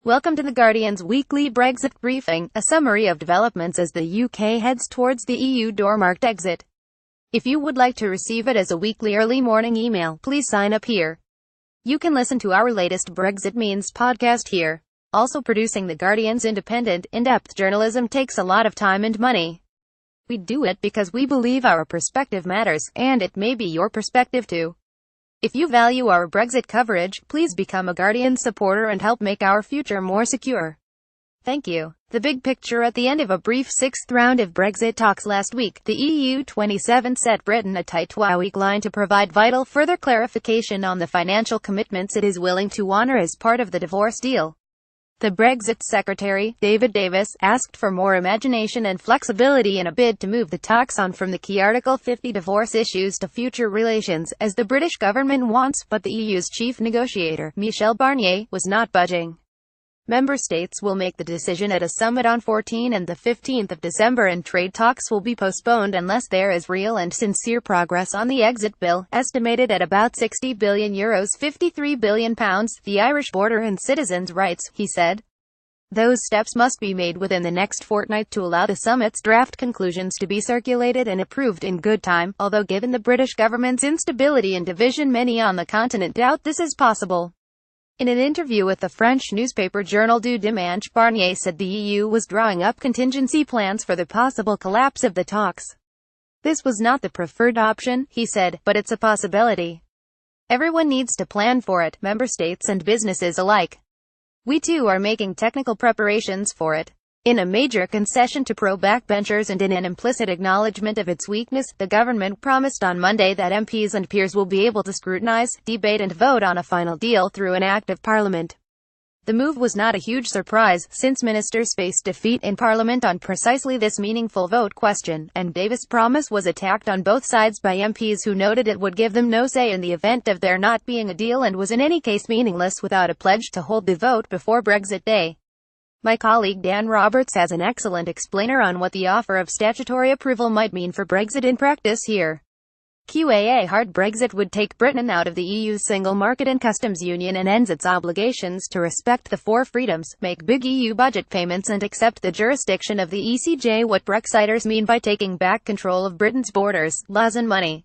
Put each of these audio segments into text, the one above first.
Welcome to The Guardian's weekly Brexit briefing, a summary of developments as the UK heads towards the EU door-marked exit. If you would like to receive it as a weekly early morning email, please sign up here. You can listen to our latest Brexit Means podcast here. Also, producing The Guardian's independent, in-depth journalism takes a lot of time and money. We do it because we believe our perspective matters, and it may be your perspective too. If you value our Brexit coverage, please become a Guardian supporter and help make our future more secure. Thank you. The big picture at the end of a brief sixth round of Brexit talks last week, the EU 27 set Britain a tight 12-week line to provide vital further clarification on the financial commitments it is willing to honour as part of the divorce deal. The Brexit Secretary, David Davis, asked for more imagination and flexibility in a bid to move the talks on from the key Article 50 divorce issues to future relations, as the British government wants, but the EU's chief negotiator, Michel Barnier, was not budging. Member states will make the decision at a summit on 14 and the 15th of December, and trade talks will be postponed unless there is real and sincere progress on the exit bill, estimated at about €60 billion, £53 billion, the Irish border and citizens' rights, he said. Those steps must be made within the next fortnight to allow the summit's draft conclusions to be circulated and approved in good time, although given the British government's instability and division, many on the continent doubt this is possible. In an interview with the French newspaper Journal du Dimanche, Barnier said the EU was drawing up contingency plans for the possible collapse of the talks. This was not the preferred option, he said, but it's a possibility. Everyone needs to plan for it, member states and businesses alike. We too are making technical preparations for it. In a major concession to pro-backbenchers and in an implicit acknowledgement of its weakness, the government promised on Monday that MPs and peers will be able to scrutinise, debate and vote on a final deal through an act of parliament. The move was not a huge surprise, since ministers faced defeat in parliament on precisely this meaningful vote question, and Davis' promise was attacked on both sides by MPs who noted it would give them no say in the event of there not being a deal and was in any case meaningless without a pledge to hold the vote before Brexit Day. My colleague Dan Roberts has an excellent explainer on what the offer of statutory approval might mean for Brexit in practice here. A hard Brexit would take Britain out of the EU's single market and customs union and ends its obligations to respect the four freedoms, make big EU budget payments and accept the jurisdiction of the ECJ. What Brexiters mean by taking back control of Britain's borders, laws and money.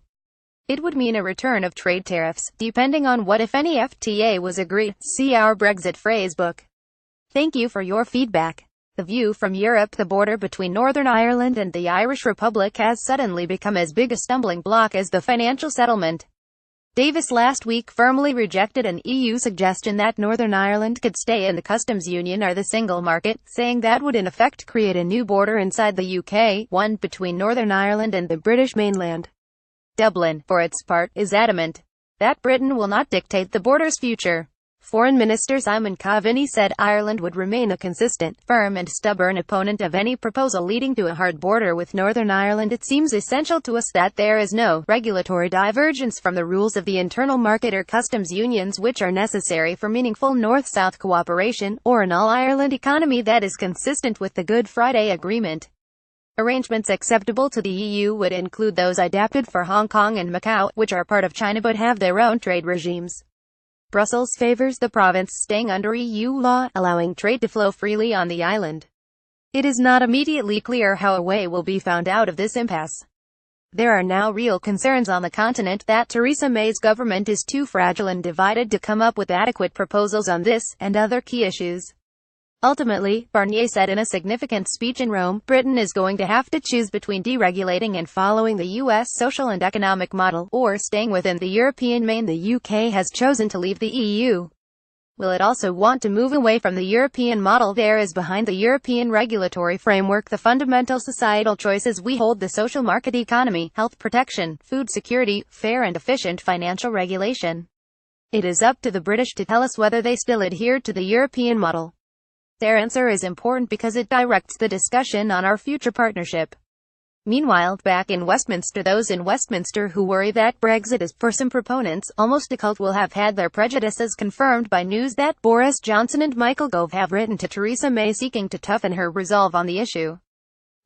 It would mean a return of trade tariffs, depending on what if any FTA was agreed. See our Brexit phrasebook. Thank you for your feedback. The view from Europe: the border between Northern Ireland and the Irish Republic has suddenly become as big a stumbling block as the financial settlement. Davis last week firmly rejected an EU suggestion that Northern Ireland could stay in the customs union or the single market, saying that would in effect create a new border inside the UK, one between Northern Ireland and the British mainland. Dublin, for its part, is adamant that Britain will not dictate the border's future. Foreign Minister Simon Coveney said Ireland would remain a consistent, firm and stubborn opponent of any proposal leading to a hard border with Northern Ireland. It seems essential to us that there is no regulatory divergence from the rules of the internal market or customs unions which are necessary for meaningful North-South cooperation, or an all-Ireland economy that is consistent with the Good Friday Agreement. Arrangements acceptable to the EU would include those adapted for Hong Kong and Macau, which are part of China but have their own trade regimes. Brussels favors the province staying under EU law, allowing trade to flow freely on the island. It is not immediately clear how a way will be found out of this impasse. There are now real concerns on the continent that Theresa May's government is too fragile and divided to come up with adequate proposals on this, and other key issues. Ultimately, Barnier said in a significant speech in Rome, Britain is going to have to choose between deregulating and following the US social and economic model, or staying within the European Main. The UK has chosen to leave the EU. Will it also want to move away from the European model? There is behind the European regulatory framework the fundamental societal choices we hold: the social market economy, health protection, food security, fair and efficient financial regulation. It is up to the British to tell us whether they still adhere to the European model. Their answer is important because it directs the discussion on our future partnership. Meanwhile, back in Westminster, those in Westminster who worry that Brexit is, for some proponents, almost a cult will have had their prejudices confirmed by news that Boris Johnson and Michael Gove have written to Theresa May seeking to toughen her resolve on the issue.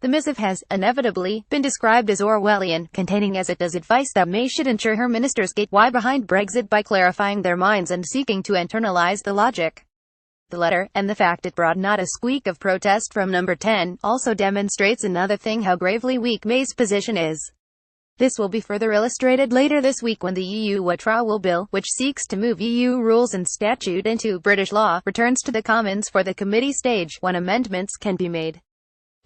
The missive has, inevitably, been described as Orwellian, containing as it does advice that May should ensure her ministers get why behind Brexit by clarifying their minds and seeking to internalise the logic. The letter, and the fact it brought not a squeak of protest from number 10, also demonstrates another thing: how gravely weak May's position is. This will be further illustrated later this week when the EU Withdrawal Bill, which seeks to move EU rules and statute into British law, returns to the Commons for the committee stage, when amendments can be made.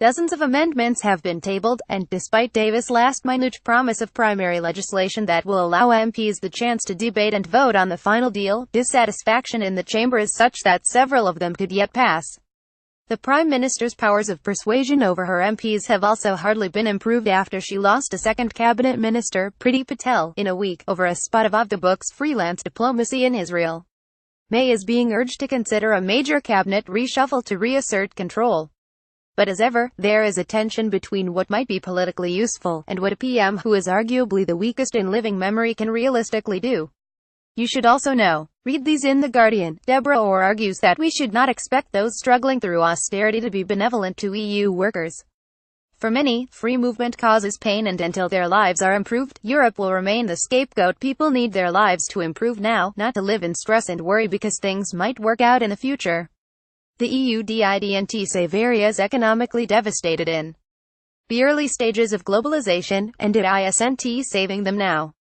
Dozens of amendments have been tabled, and, despite Davis' last-minute promise of primary legislation that will allow MPs the chance to debate and vote on the final deal, dissatisfaction in the chamber is such that several of them could yet pass. The Prime Minister's powers of persuasion over her MPs have also hardly been improved after she lost a second cabinet minister, Priti Patel, in a week, over a spot of off-the-books freelance diplomacy in Israel. May is being urged to consider a major cabinet reshuffle to reassert control. But as ever, there is a tension between what might be politically useful, and what a PM who is arguably the weakest in living memory can realistically do. You should also know. Read these in The Guardian. Deborah Orr argues that we should not expect those struggling through austerity to be benevolent to EU workers. For many, free movement causes pain, and until their lives are improved, Europe will remain the scapegoat. People need their lives to improve now, not to live in stress and worry because things might work out in the future. The EU didn't save areas economically devastated in the early stages of globalization, and it isn't saving them now.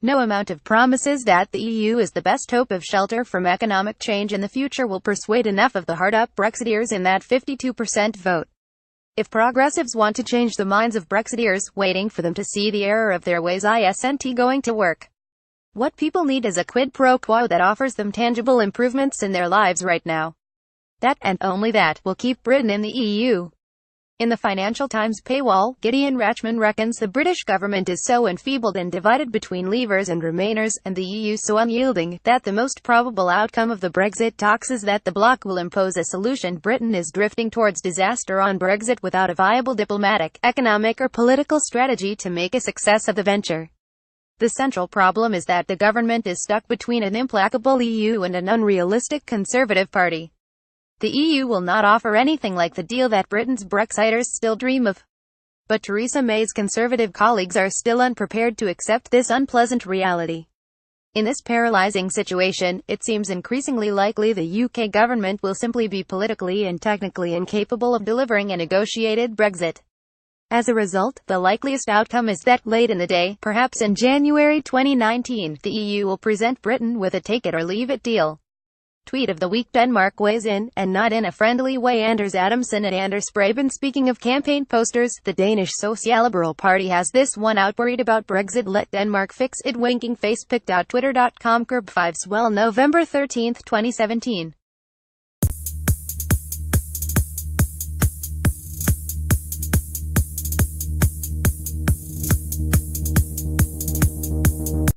No amount of promises that the EU is the best hope of shelter from economic change in the future will persuade enough of the hard-up Brexiteers in that 52% vote. If progressives want to change the minds of Brexiteers, waiting for them to see the error of their ways isn't going to work. What people need is a quid pro quo that offers them tangible improvements in their lives right now. That, and only that, will keep Britain in the EU. In the Financial Times paywall, Gideon Rachman reckons the British government is so enfeebled and divided between Leavers and Remainers, and the EU so unyielding, that the most probable outcome of the Brexit talks is that the bloc will impose a solution. Britain is drifting towards disaster on Brexit without a viable diplomatic, economic or political strategy to make a success of the venture. The central problem is that the government is stuck between an implacable EU and an unrealistic Conservative Party. The EU will not offer anything like the deal that Britain's Brexiters still dream of. But Theresa May's Conservative colleagues are still unprepared to accept this unpleasant reality. In this paralyzing situation, it seems increasingly likely the UK government will simply be politically and technically incapable of delivering a negotiated Brexit. As a result, the likeliest outcome is that, late in the day, perhaps in January 2019, the EU will present Britain with a take-it-or-leave-it deal. Tweet of the week: Denmark weighs in, and not in a friendly way. Anders Adamson at Anders Spraben. Speaking of campaign posters, the Danish Socialliberal Party has this one out: worried about Brexit, let Denmark fix it. Winking face. Pic.twitter.com. Curb 5 Swell. November 13, 2017.